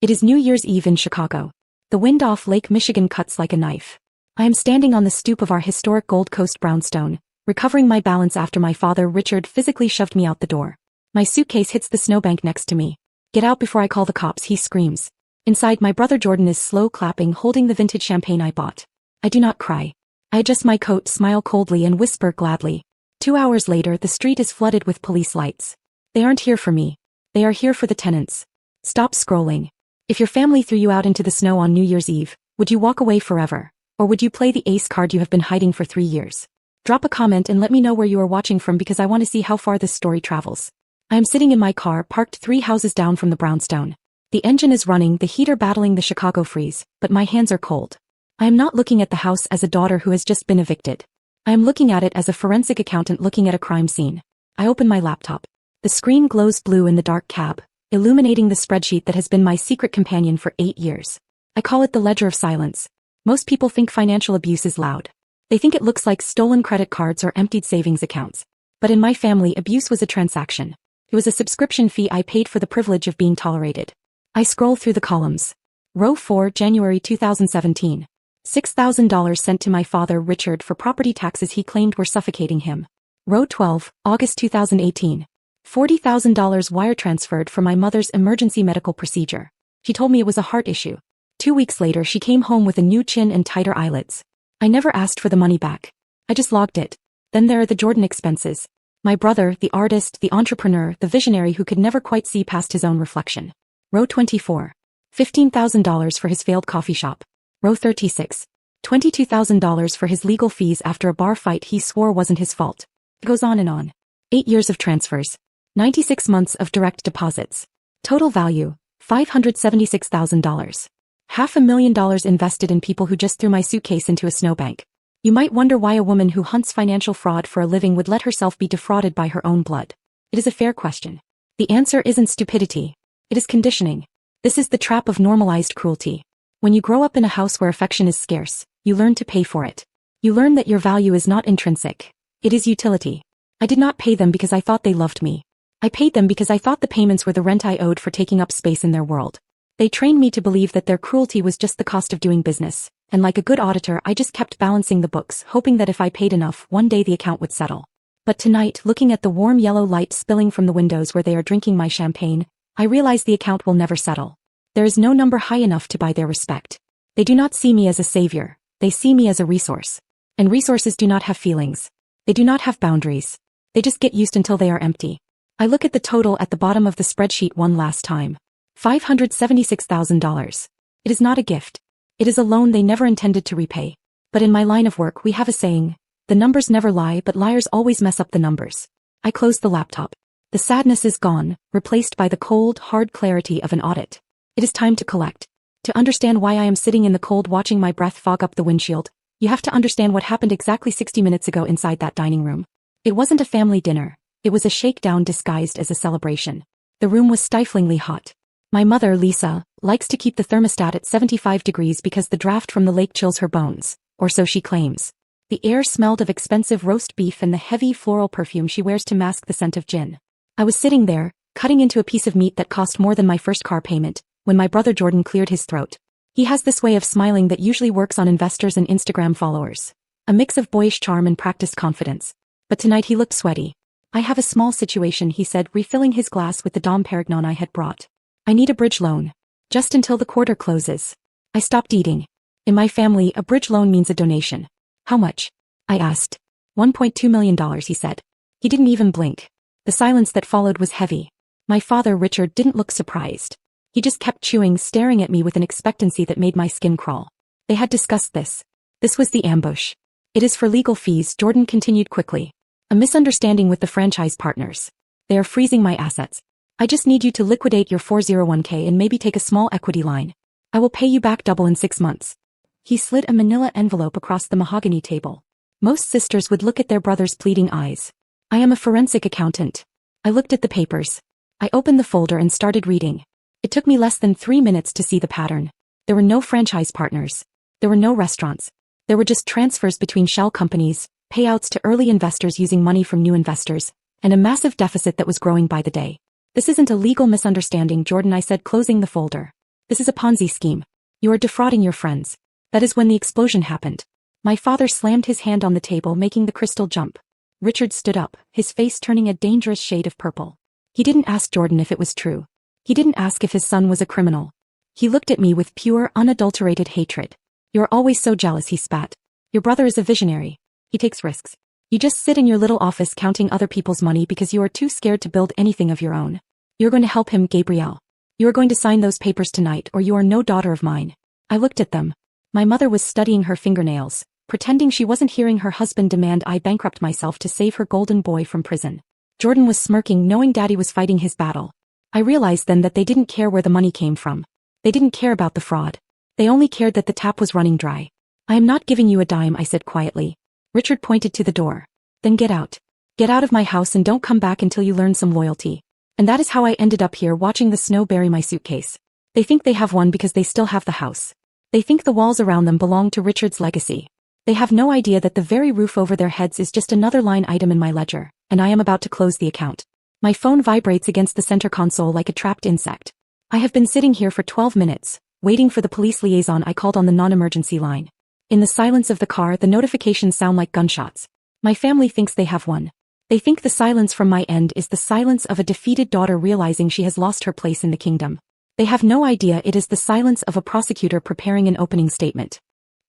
It is New Year's Eve in Chicago. The wind off Lake Michigan cuts like a knife. I am standing on the stoop of our historic Gold Coast brownstone, recovering my balance after my father Richard physically shoved me out the door. My suitcase hits the snowbank next to me. "Get out before I call the cops," he screams. Inside, my brother Jordan is slow clapping, holding the vintage champagne I bought. I do not cry. I adjust my coat, smile coldly, and whisper gladly. 2 hours later, the street is flooded with police lights. They aren't here for me. They are here for the tenants. Stop scrolling. If your family threw you out into the snow on New Year's Eve, would you walk away forever? Or would you play the ace card you have been hiding for 3 years? Drop a comment and let me know where you are watching from, because I want to see how far this story travels. I am sitting in my car, parked 3 houses down from the brownstone. The engine is running, the heater battling the Chicago freeze, but my hands are cold. I am not looking at the house as a daughter who has just been evicted. I am looking at it as a forensic accountant looking at a crime scene. I open my laptop. The screen glows blue in the dark cab, illuminating the spreadsheet that has been my secret companion for 8 years. I call it the ledger of silence. Most people think financial abuse is loud. They think it looks like stolen credit cards or emptied savings accounts. But in my family, abuse was a transaction. It was a subscription fee I paid for the privilege of being tolerated. I scroll through the columns. Row 4, January 2017. $6,000 sent to my father Richard for property taxes he claimed were suffocating him. Row 12, August 2018. $40,000 wire transferred for my mother's emergency medical procedure. She told me it was a heart issue. 2 weeks later, she came home with a new chin and tighter eyelids. I never asked for the money back. I just logged it. Then there are the Jordan expenses. My brother, the artist, the entrepreneur, the visionary who could never quite see past his own reflection. Row 24. $15,000 for his failed coffee shop. Row 36. $22,000 for his legal fees after a bar fight he swore wasn't his fault. It goes on and on. 8 years of transfers. 96 months of direct deposits. Total value, $576,000. $500,000 invested in people who just threw my suitcase into a snowbank. You might wonder why a woman who hunts financial fraud for a living would let herself be defrauded by her own blood. It is a fair question. The answer isn't stupidity. It is conditioning. This is the trap of normalized cruelty. When you grow up in a house where affection is scarce, you learn to pay for it. You learn that your value is not intrinsic. It is utility. I did not pay them because I thought they loved me. I paid them because I thought the payments were the rent I owed for taking up space in their world. They trained me to believe that their cruelty was just the cost of doing business, and like a good auditor, I just kept balancing the books, hoping that if I paid enough, one day the account would settle. But tonight, looking at the warm yellow light spilling from the windows where they are drinking my champagne, I realize the account will never settle. There is no number high enough to buy their respect. They do not see me as a savior. They see me as a resource. And resources do not have feelings. They do not have boundaries. They just get used until they are empty. I look at the total at the bottom of the spreadsheet one last time. $576,000. It is not a gift. It is a loan they never intended to repay. But in my line of work, we have a saying, the numbers never lie, but liars always mess up the numbers. I close the laptop. The sadness is gone, replaced by the cold, hard clarity of an audit. It is time to collect. To understand why I am sitting in the cold watching my breath fog up the windshield, you have to understand what happened exactly 60 minutes ago inside that dining room. It wasn't a family dinner. It was a shakedown disguised as a celebration. The room was stiflingly hot. My mother, Lisa, likes to keep the thermostat at 75 degrees because the draft from the lake chills her bones, or so she claims. The air smelled of expensive roast beef and the heavy floral perfume she wears to mask the scent of gin. I was sitting there, cutting into a piece of meat that cost more than my first car payment, when my brother Jordan cleared his throat. He has this way of smiling that usually works on investors and Instagram followers. A mix of boyish charm and practiced confidence. But tonight he looked sweaty. I have a small situation, he said, refilling his glass with the Dom Perignon I had brought. I need a bridge loan. Just until the quarter closes. I stopped eating. In my family, a bridge loan means a donation. How much? I asked. $1.2 million, he said. He didn't even blink. The silence that followed was heavy. My father, Richard, didn't look surprised. He just kept chewing, staring at me with an expectancy that made my skin crawl. They had discussed this. This was the ambush. It is for legal fees, Jordan continued quickly. A misunderstanding with the franchise partners. They are freezing my assets. I just need you to liquidate your 401k and maybe take a small equity line. I will pay you back double in 6 months. He slid a manila envelope across the mahogany table. Most sisters would look at their brother's pleading eyes. I am a forensic accountant. I looked at the papers. I opened the folder and started reading. It took me less than 3 minutes to see the pattern. There were no franchise partners. There were no restaurants. There were just transfers between shell companies, payouts to early investors using money from new investors, and a massive deficit that was growing by the day. This isn't a legal misunderstanding, Jordan, I said, closing the folder. This is a Ponzi scheme. You are defrauding your friends. That is when the explosion happened. My father slammed his hand on the table, making the crystal jump. Richard stood up, his face turning a dangerous shade of purple. He didn't ask Jordan if it was true. He didn't ask if his son was a criminal. He looked at me with pure, unadulterated hatred. You're always so jealous, he spat. Your brother is a visionary. He takes risks. You just sit in your little office counting other people's money because you are too scared to build anything of your own. You're going to help him, Gabrielle. You are going to sign those papers tonight or you are no daughter of mine. I looked at them. My mother was studying her fingernails, pretending she wasn't hearing her husband demand I bankrupt myself to save her golden boy from prison. Jordan was smirking, knowing Daddy was fighting his battle. I realized then that they didn't care where the money came from. They didn't care about the fraud. They only cared that the tap was running dry. I am not giving you a dime, I said quietly. Richard pointed to the door. Then get out. Get out of my house and don't come back until you learn some loyalty. And that is how I ended up here watching the snow bury my suitcase. They think they have one because they still have the house. They think the walls around them belong to Richard's legacy. They have no idea that the very roof over their heads is just another line item in my ledger, and I am about to close the account. My phone vibrates against the center console like a trapped insect. I have been sitting here for 12 minutes, waiting for the police liaison. I called on the non-emergency line. In the silence of the car, the notifications sound like gunshots. My family thinks they have one. They think the silence from my end is the silence of a defeated daughter realizing she has lost her place in the kingdom. They have no idea it is the silence of a prosecutor preparing an opening statement.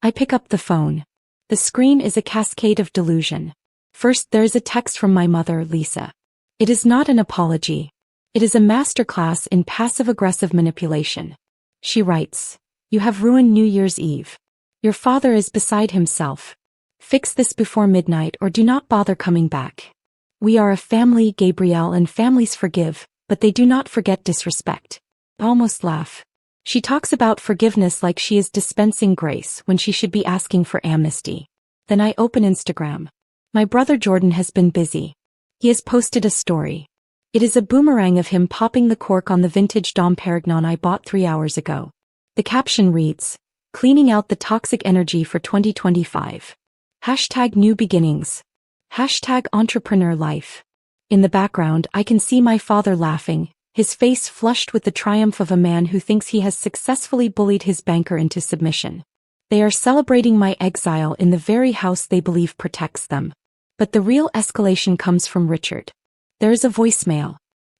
I pick up the phone. The screen is a cascade of delusion. First, there is a text from my mother, Lisa. It is not an apology. It is a masterclass in passive-aggressive manipulation. She writes, "You have ruined New Year's Eve. Your father is beside himself. Fix this before midnight or do not bother coming back. We are a family, Gabrielle, and families forgive, but they do not forget disrespect." I almost laugh. She talks about forgiveness like she is dispensing grace when she should be asking for amnesty. Then I open Instagram. My brother Jordan has been busy. He has posted a story. It is a boomerang of him popping the cork on the vintage Dom Perignon I bought 3 hours ago. The caption reads, "Cleaning out the toxic energy for 2025. Hashtag new beginnings. Hashtag entrepreneur life." In the background, I can see my father laughing, his face flushed with the triumph of a man who thinks he has successfully bullied his banker into submission. They are celebrating my exile in the very house they believe protects them. But the real escalation comes from Richard. There is a voicemail.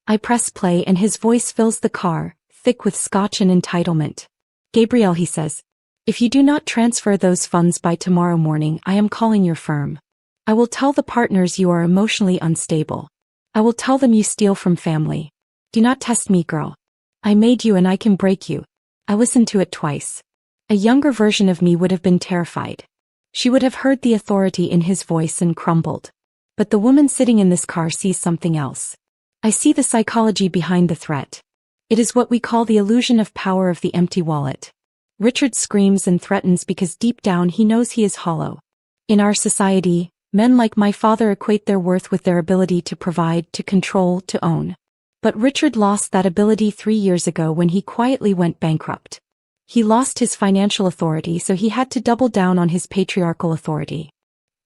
I press play and his voice fills the car, thick with scotch and entitlement. "Gabrielle," he says, "if you do not transfer those funds by tomorrow morning, I am calling your firm. I will tell the partners you are emotionally unstable. I will tell them you steal from family. Do not test me, girl. I made you and I can break you." I listened to it twice. A younger version of me would have been terrified. She would have heard the authority in his voice and crumbled. But the woman sitting in this car sees something else. I see the psychology behind the threat. It is what we call the illusion of power of the empty wallet. Richard screams and threatens because deep down he knows he is hollow. In our society, men like my father equate their worth with their ability to provide, to control, to own. But Richard lost that ability 3 years ago when he quietly went bankrupt. He lost his financial authority, so he had to double down on his patriarchal authority.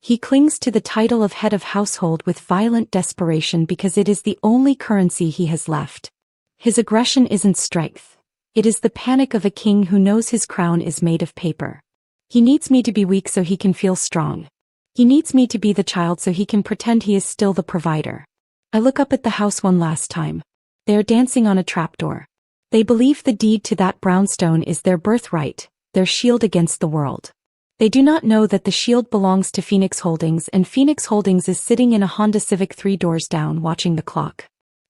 He clings to the title of head of household with violent desperation because it is the only currency he has left. His aggression isn't strength. It is the panic of a king who knows his crown is made of paper. He needs me to be weak so he can feel strong. He needs me to be the child so he can pretend he is still the provider. I look up at the house one last time. They are dancing on a trapdoor. They believe the deed to that brownstone is their birthright, their shield against the world. They do not know that the shield belongs to Phoenix Holdings and Phoenix Holdings is sitting in a Honda Civic 3 doors down watching the clock.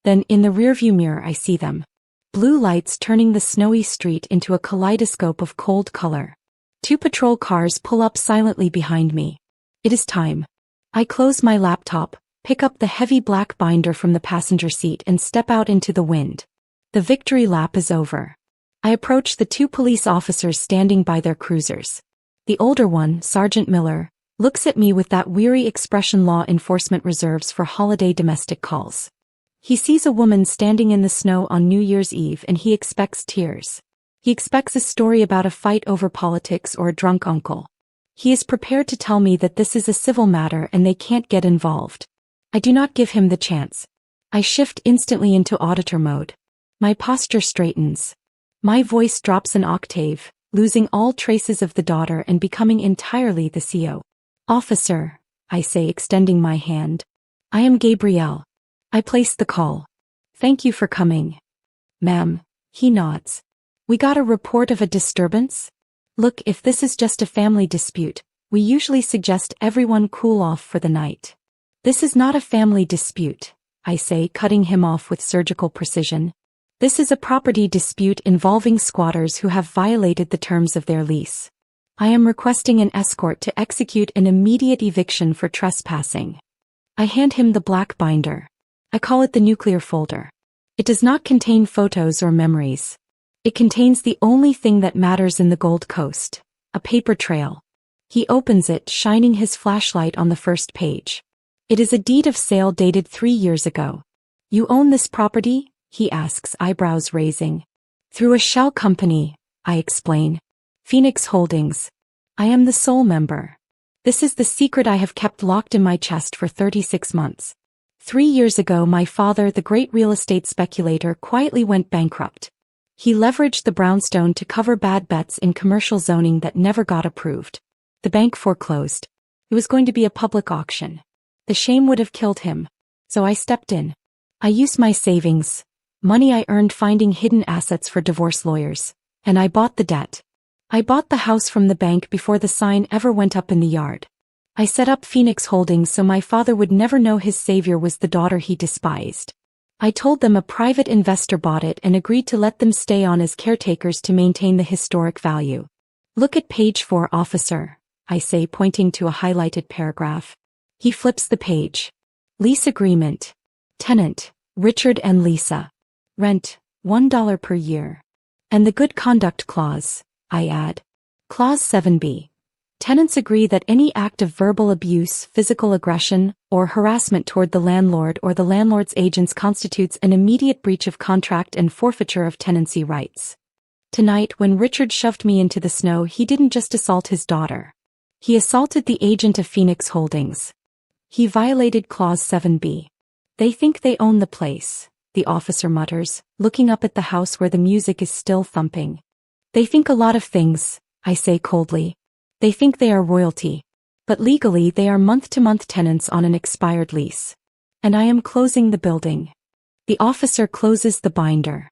Then in the rearview mirror I see them. Blue lights turning the snowy street into a kaleidoscope of cold color. 2 patrol cars pull up silently behind me. It is time. I close my laptop, pick up the heavy black binder from the passenger seat and step out into the wind. The victory lap is over. I approach the 2 police officers standing by their cruisers. The older one, Sergeant Miller, looks at me with that weary expression law enforcement reserves for holiday domestic calls. He sees a woman standing in the snow on New Year's Eve and he expects tears. He expects a story about a fight over politics or a drunk uncle. He is prepared to tell me that this is a civil matter and they can't get involved. I do not give him the chance. I shift instantly into auditor mode. My posture straightens. My voice drops an octave, losing all traces of the daughter and becoming entirely the CEO. Officer, I say, extending my hand. I am Gabrielle. I place the call. Thank you for coming. Ma'am, he nods. We got a report of a disturbance? Look, if this is just a family dispute, we usually suggest everyone cool off for the night. This is not a family dispute, I say, cutting him off with surgical precision. This is a property dispute involving squatters who have violated the terms of their lease. I am requesting an escort to execute an immediate eviction for trespassing. I hand him the black binder. I call it the nuclear folder. It does not contain photos or memories. It contains the only thing that matters in the Gold Coast, a paper trail. He opens it, shining his flashlight on the first page. It is a deed of sale dated 3 years ago. You own this property? He asks, eyebrows raising. Through a shell company, I explain. Phoenix Holdings. I am the sole member. This is the secret I have kept locked in my chest for 36 months. 3 years ago, my father, the great real estate speculator, quietly went bankrupt. He leveraged the brownstone to cover bad bets in commercial zoning that never got approved. The bank foreclosed. It was going to be a public auction. The shame would have killed him. So I stepped in. I used my savings, money I earned finding hidden assets for divorce lawyers, and I bought the debt. I bought the house from the bank before the sign ever went up in the yard. I set up Phoenix Holdings so my father would never know his savior was the daughter he despised. I told them a private investor bought it and agreed to let them stay on as caretakers to maintain the historic value. Look at page 4, officer, I say, pointing to a highlighted paragraph. He flips the page. Lease agreement. Tenant, Richard and Lisa. Rent, $1 per year. And the good conduct clause, I add. Clause 7b. Tenants agree that any act of verbal abuse, physical aggression, or harassment toward the landlord or the landlord's agents constitutes an immediate breach of contract and forfeiture of tenancy rights. Tonight, when Richard shoved me into the snow, he didn't just assault his daughter. He assaulted the agent of Phoenix Holdings. He violated Clause 7b. They think they own the place, the officer mutters, looking up at the house where the music is still thumping. They think a lot of things, I say coldly. They think they are royalty. But legally they are month-to-month tenants on an expired lease. And I am closing the building. The officer closes the binder.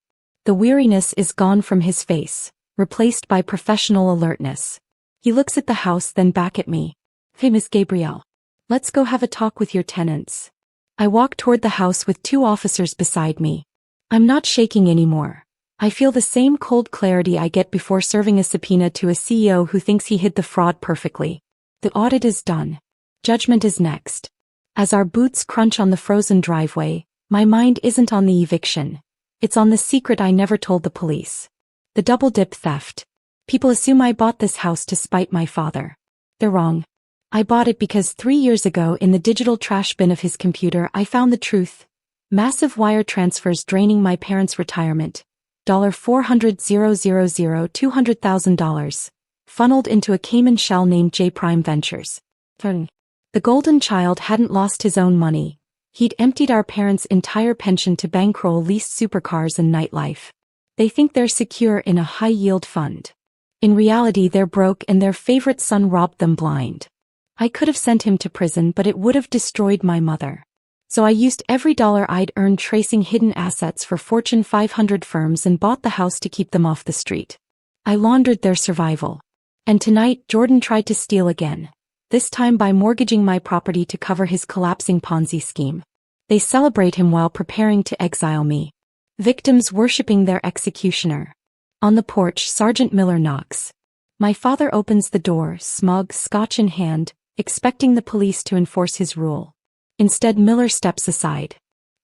The weariness is gone from his face, replaced by professional alertness. He looks at the house, then back at me. Hey, Miss Gabrielle. Let's go have a talk with your tenants. I walk toward the house with 2 officers beside me. I'm not shaking anymore. I feel the same cold clarity I get before serving a subpoena to a CEO who thinks he hid the fraud perfectly. The audit is done. Judgment is next. As our boots crunch on the frozen driveway, my mind isn't on the eviction. It's on the secret I never told the police. The double-dip theft. People assume I bought this house to spite my father. They're wrong. I bought it because 3 years ago in the digital trash bin of his computer I found the truth. Massive wire transfers draining my parents' retirement. $400,000 funneled into a Cayman shell named J Prime Ventures. The golden child hadn't lost his own money. He'd emptied our parents' entire pension to bankroll leased supercars and nightlife. They think they're secure in a high-yield fund. In reality, they're broke and their favorite son robbed them blind. I could have sent him to prison, but it would have destroyed my mother. So I used every dollar I'd earned tracing hidden assets for Fortune 500 firms and bought the house to keep them off the street. I laundered their survival. And tonight, Jordan tried to steal again. This time by mortgaging my property to cover his collapsing Ponzi scheme. They celebrate him while preparing to exile me. Victims worshipping their executioner. On the porch, Sergeant Miller knocks. My father opens the door, smug, scotch in hand, expecting the police to enforce his rule. Instead, Miller steps aside.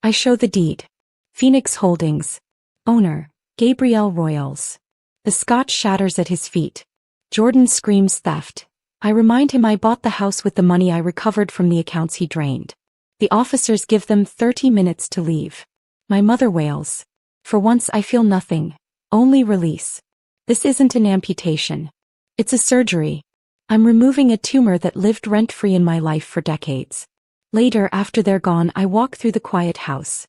I show the deed. Phoenix Holdings. Owner, Gabrielle Royals. The scotch shatters at his feet. Jordan screams theft. I remind him I bought the house with the money I recovered from the accounts he drained. The officers give them 30 minutes to leave. My mother wails. For once I feel nothing. Only release. This isn't an amputation. It's a surgery. I'm removing a tumor that lived rent-free in my life for decades. Later, after they're gone, I walk through the quiet house.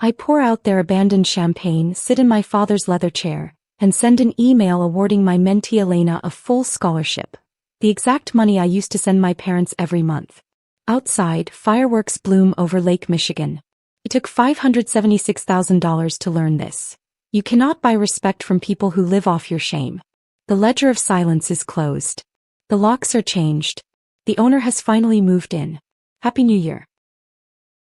I pour out their abandoned champagne, sit in my father's leather chair, and send an email awarding my mentee Elena a full scholarship. The exact money I used to send my parents every month. Outside, fireworks bloom over Lake Michigan. It took $576,000 to learn this. You cannot buy respect from people who live off your shame. The ledger of silence is closed. The locks are changed. The owner has finally moved in. Happy New Year.